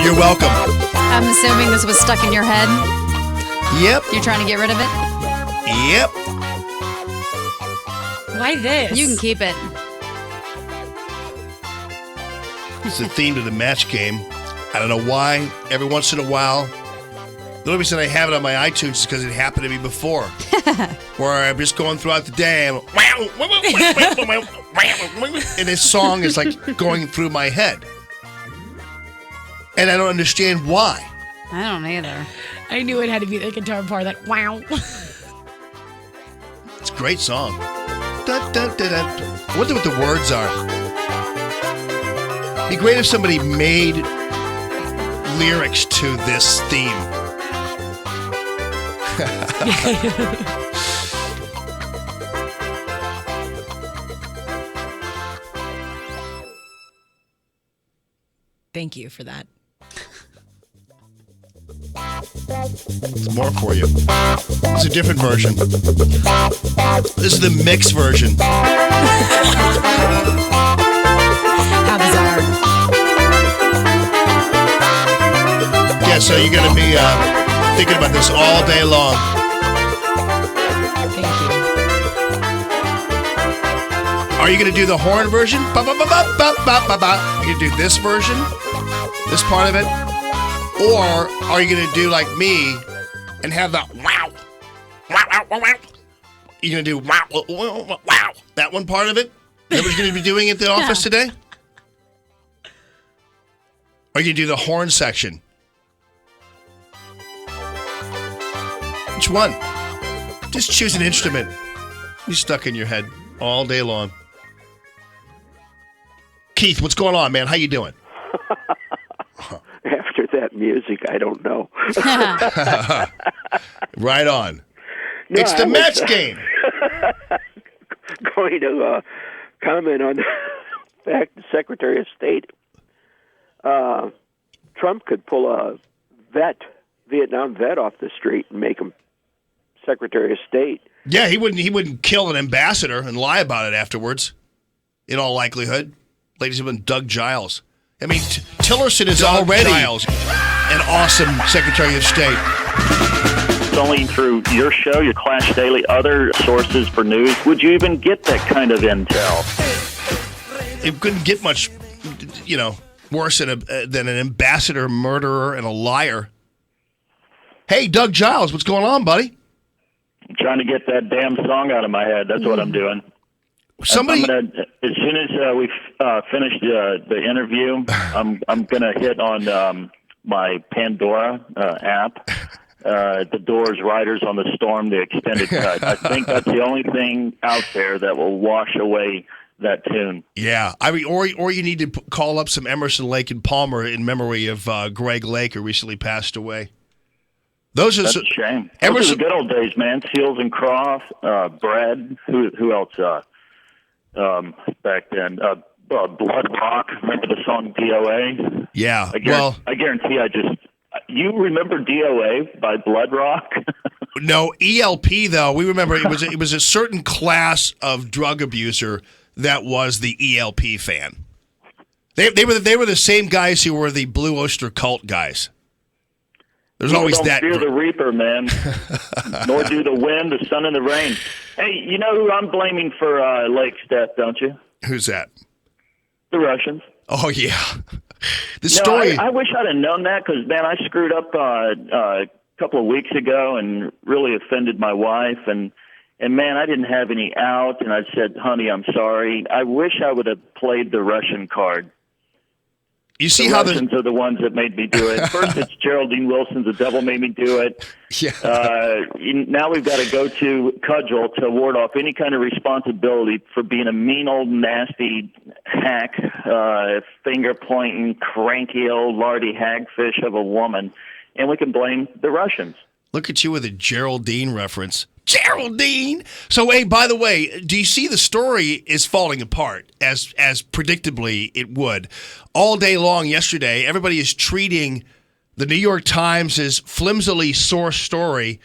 You're welcome. I'm assuming this was stuck in your head. Yep. You're trying to get rid of it? Yep. Why this? You can keep it. It's the theme to the match game. I don't know why. Every once in a while, the only reason I have it on my iTunes is because it happened to me before. Where I'm just going throughout the day and this song is like going through my head. And I don't understand why. I don't either. I knew it had to be the guitar part that wow. It's a great song. Da, da, da, da. I wonder what the words are. It'd be great if somebody made lyrics to this theme. Thank you for that. It's more for you. It's a different version. This is the mix version. How bizarre. Yeah, so you're going to be thinking about this all day long. Thank you. Are you going to do the horn version? Ba, ba, ba, ba, ba, ba, ba, ba. Are you going to do this version? This part of it? Or are you going to do like me and have the wow? Wow, wow, wow, wow. You're going to do wow, wow, wow. That one part of it? Everybody's going to be doing it at the office today? Or are you going to do the horn section? Which one? Just choose an instrument. You're stuck in your head all day long. Keith, what's going on, man? How you doing? After that music, I don't know. Right on. No, It's the Mets game. Going to comment on the fact the Secretary of State, Trump could pull a Vietnam vet off the street and make him Secretary of State. Yeah, he wouldn't kill an ambassador and lie about it afterwards, in all likelihood. Ladies and gentlemen, Doug Giles. I mean, Tillerson is already an awesome Secretary of State. It's only through your show, your Clash Daily, other sources for news, would you even get that kind of intel? It couldn't get much, worse than an ambassador, murderer, and a liar. Hey, Doug Giles, what's going on, buddy? I'm trying to get that damn song out of my head. That's what I'm doing. As soon as we finish the interview, I'm gonna hit on my Pandora app. The Doors, Riders on the Storm, the extended cut. I think that's the only thing out there that will wash away that tune. Yeah, I mean, or you need to call up some Emerson, Lake and Palmer in memory of Greg Lake, who recently passed away. That's a shame. Those are the good old days, man. Seals and Croft, Brad. Who else? Back then, Blood Rock. Remember the song DOA? Yeah. I guarantee you remember DOA by Blood Rock? No, ELP though. We remember it was a certain class of drug abuser that was the ELP fan. They were the same guys who were the Blue Oyster Cult guys. There's always don't that. Fear the Reaper, man. Nor do the wind, the sun, and the rain. Hey, you know who I'm blaming for Lake's death, don't you? Who's that? The Russians. Oh, yeah. The story. I wish I'd have known that because, man, I screwed up a couple of weeks ago and really offended my wife. And man, I didn't have any out. And I said, honey, I'm sorry. I wish I would have played the Russian card. You see the how Russians are the ones that made me do it. First, it's Geraldine Wilson's The Devil Made Me Do It. Yeah. Now we've got to go to Cudgel to ward off any kind of responsibility for being a mean old nasty hack, finger-pointing, cranky old lardy hagfish of a woman. And we can blame the Russians. Look at you with a Geraldine reference. Geraldine! So, hey, by the way, do you see the story is falling apart, as predictably it would? All day long yesterday, everybody is treating the New York Times' flimsily sourced story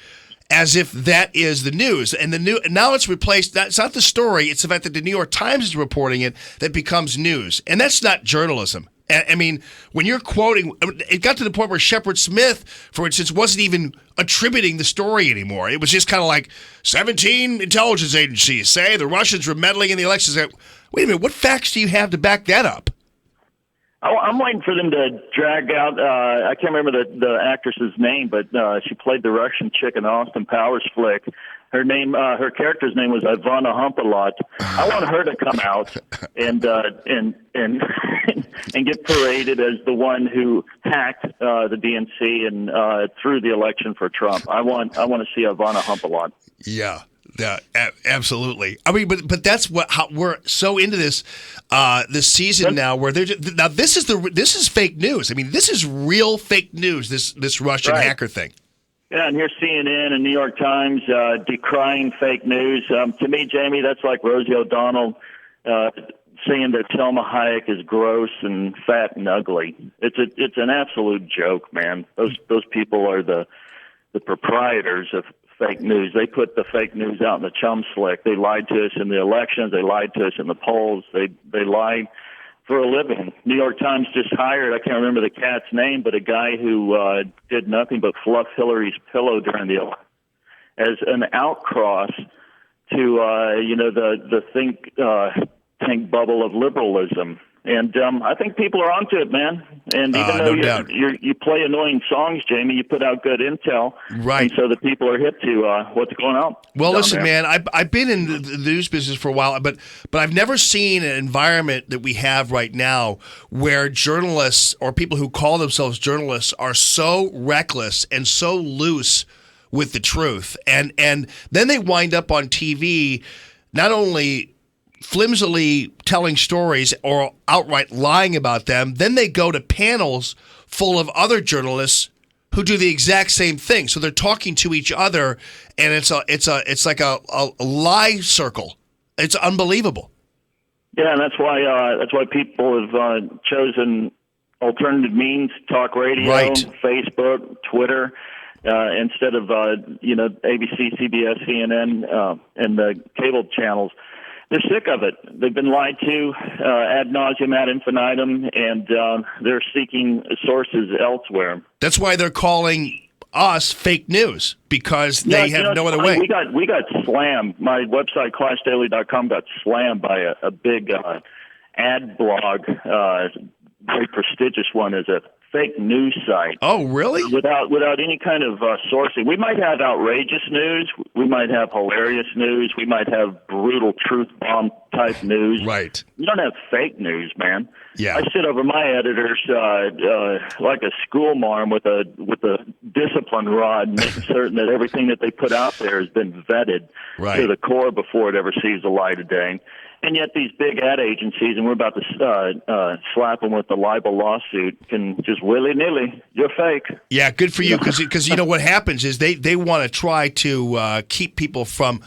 as if that is the news. And now it's replaced. That's not the story. It's the fact that the New York Times is reporting it that becomes news. And that's not journalism. I mean, when you're quoting, it got to the point where Shepard Smith, for instance, wasn't even attributing the story anymore. It was just kind of like 17 intelligence agencies say the Russians were meddling in the elections. Wait a minute, what facts do you have to back that up? I'm waiting for them to drag out. I can't remember the actress's name, but she played the Russian chick in Austin Powers flick. Her name, her character's name was Ivana Humpalot. I want her to come out and and get paraded as the one who hacked the DNC and threw the election for Trump. I want to see Ivana Humpalot. Yeah. Yeah, absolutely. I mean, but that's how we're so into this season now. Where now this is fake news. I mean, this is real fake news. This Russian hacker thing. Yeah, and here's CNN and New York Times decrying fake news. To me, Jamie, that's like Rosie O'Donnell saying that Selma Hayek is gross and fat and ugly. It's an absolute joke, man. Those people are the proprietors of fake news. They put the fake news out in the chum slick. They lied to us in the elections. They lied to us in the polls. They lied for a living. New York Times just hired, I can't remember the cat's name, but a guy who did nothing but fluff Hillary's pillow during the election as an outcross to the think tank bubble of liberalism. And I think people are onto it, man. And even though you play annoying songs, Jamie, you put out good intel, right? And so the people are hip to what's going on. Well, listen, there. man, I've been in the news business for a while, but I've never seen an environment that we have right now where journalists or people who call themselves journalists are so reckless and so loose with the truth, and then they wind up on TV, not only flimsily telling stories or outright lying about them, then they go to panels full of other journalists who do the exact same thing. So they're talking to each other, and it's like a lie circle. It's unbelievable. Yeah, and that's why people have chosen alternative means, talk radio, right. Facebook, Twitter, instead of ABC, CBS, CNN, and the cable channels. They're sick of it. They've been lied to ad nauseum, ad infinitum, and they're seeking sources elsewhere. That's why they're calling us fake news, because they have no other way. We got slammed. My website, ClashDaily.com, got slammed by a big ad blog, very prestigious one, as a fake news site. Oh, really? Without any kind of sourcing. We might have outrageous news. We might have hilarious news. We might have brutal truth bomb type news. Right. You don't have fake news, man. Yeah. I sit over my editors like a school marm with a discipline rod, making certain that everything that they put out there has been vetted to the core before it ever sees the light of day. And yet these big ad agencies, and we're about to slap them with the libel lawsuit, can just willy-nilly, you're fake. Yeah, good for you, because you know what happens is they want to try to keep people from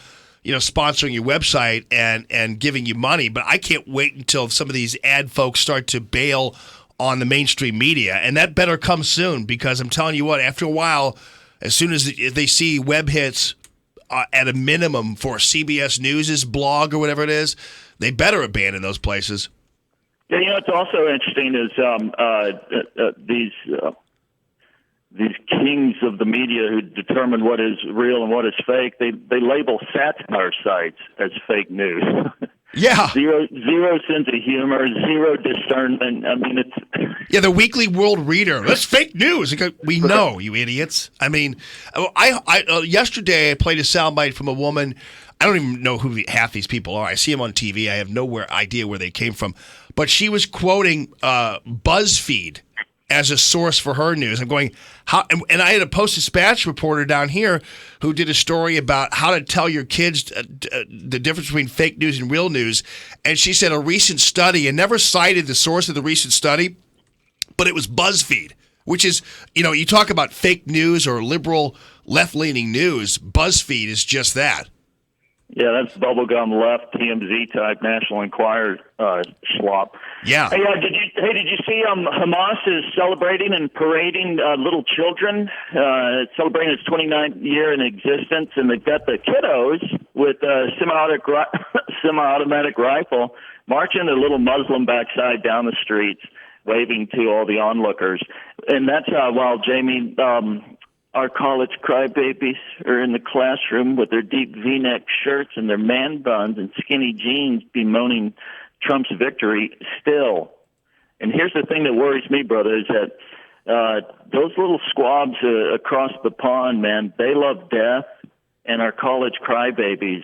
sponsoring your website and giving you money. But I can't wait until some of these ad folks start to bail on the mainstream media. And that better come soon, because I'm telling you what, after a while, as soon as they see web hits at a minimum for CBS News' blog or whatever it is, they better abandon those places. Yeah, what's also interesting is these kings of the media who determine what is real and what is fake, they label satire sites as fake news. Yeah. Zero sense of humor, zero discernment. I mean, it's... Yeah, the Weekly World Reader. That's fake news. We know, you idiots. I mean, yesterday I played a soundbite from a woman. I don't even know who half these people are. I see them on TV. I have no idea where they came from. But she was quoting BuzzFeed as a source for her news. I'm going, how? And I had a Post-Dispatch reporter down here who did a story about how to tell your kids the difference between fake news and real news. And she said a recent study, and never cited the source of the recent study, but it was BuzzFeed, which is, you talk about fake news or liberal left-leaning news. BuzzFeed is just that. Yeah, that's bubblegum left, TMZ type, National Enquirer slop. Yeah. Hey, did you see Hamas is celebrating and parading little children, celebrating its 29th year in existence, and they've got the kiddos with a semi-automatic rifle marching their little Muslim backside down the streets. waving to all the onlookers. And that's while Jamie, our college crybabies are in the classroom with their deep V-neck shirts and their man buns and skinny jeans bemoaning Trump's victory still. And here's the thing that worries me, brother, is that those little squabs across the pond, man, they love death. And our college crybabies,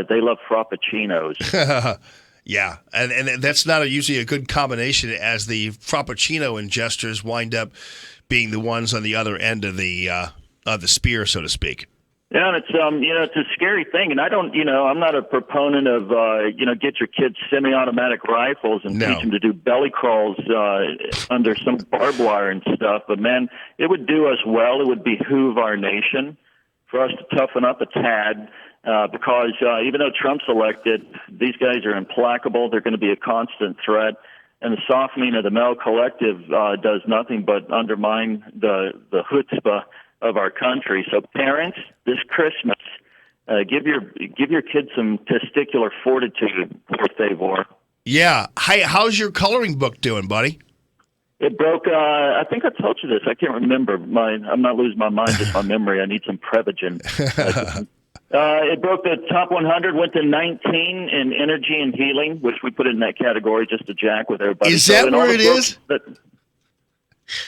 they love frappuccinos. Yeah, and that's not usually a good combination, as the frappuccino ingesters wind up being the ones on the other end of the spear, so to speak. Yeah, and it's it's a scary thing, and I don't, I'm not a proponent of get your kids semi-automatic rifles and teach them to do belly crawls under some barbed wire and stuff. But man, it would do us well. It would behoove our nation for us to toughen up a tad, because even though Trump's elected, these guys are implacable. They're going to be a constant threat, and the softening of the male collective does nothing but undermine the chutzpah of our country. So parents, this Christmas, give your kids some testicular fortitude, por favor. Yeah. How's your coloring book doing, buddy? It broke, I think I told you this. I can't remember. I'm not losing my mind, just my memory. I need some Prevagen. It broke the top 100, went to 19 in energy and healing, which we put in that category just to jack with everybody. Is that where it is?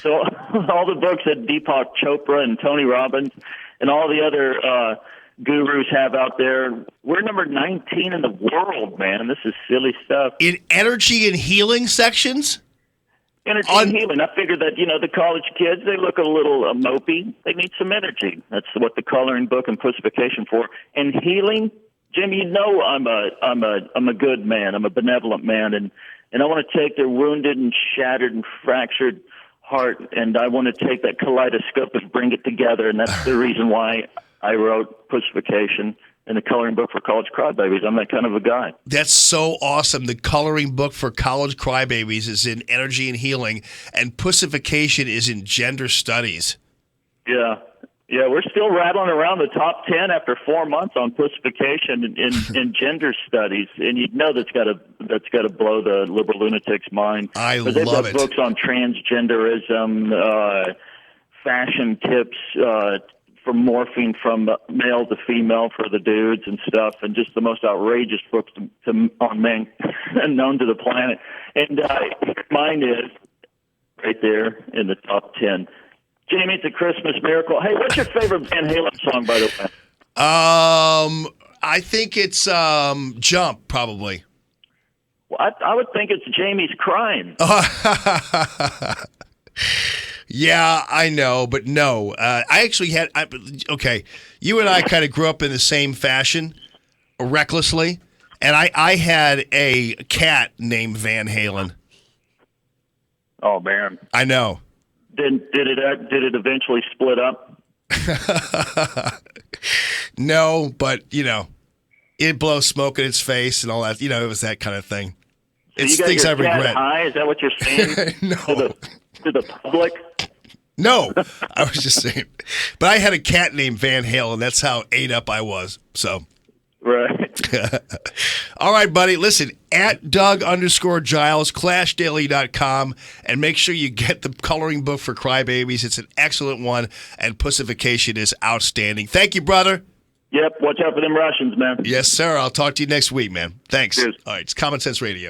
So all the books that Deepak Chopra and Tony Robbins and all the other gurus have out there, we're number 19 in the world, man. This is silly stuff. In energy and healing sections? Energy and healing. I figured that, the college kids, they look a little mopey. They need some energy. That's what the coloring book and pussification for. And healing, Jim, I'm a good man. I'm a benevolent man, and I want to take their wounded and shattered and fractured heart, and I want to take that kaleidoscope and bring it together, and that's the reason why I wrote pussification in the coloring book for college crybabies. I'm that kind of a guy. That's so awesome. The coloring book for college crybabies is in energy and healing, and pussification is in gender studies. Yeah, we're still rattling around the top 10 after 4 months on pussification in gender studies, and that's got to blow the liberal lunatic's mind. I love it. They've got books on transgenderism, fashion tips, for morphing from male to female for the dudes and stuff, and just the most outrageous books on men known to the planet. And mine is right there in the top 10. Jamie, it's a Christmas miracle. Hey, what's your favorite Van Halen song, by the way? I think it's Jump, probably. Well, I would think it's Jamie's Crying. Yeah, I know, but no. I actually had... okay, you and I kind of grew up in the same fashion, recklessly, and I had a cat named Van Halen. Oh, man. I know. Did it eventually split up? No, but, it blows smoke in its face and all that. It was that kind of thing. So It's you got things I your cat regret. high? Is that what you're saying? No. To the public? No, I was just saying. But I had a cat named Van Halen. That's how ate up I was. So, right. All right, buddy. Listen, at Doug_Giles, ClashDaily.com, and make sure you get the coloring book for crybabies. It's an excellent one, and pussification is outstanding. Thank you, brother. Yep. Watch out for them Russians, man. Yes, sir. I'll talk to you next week, man. Thanks. Cheers. All right. It's Common Sense Radio.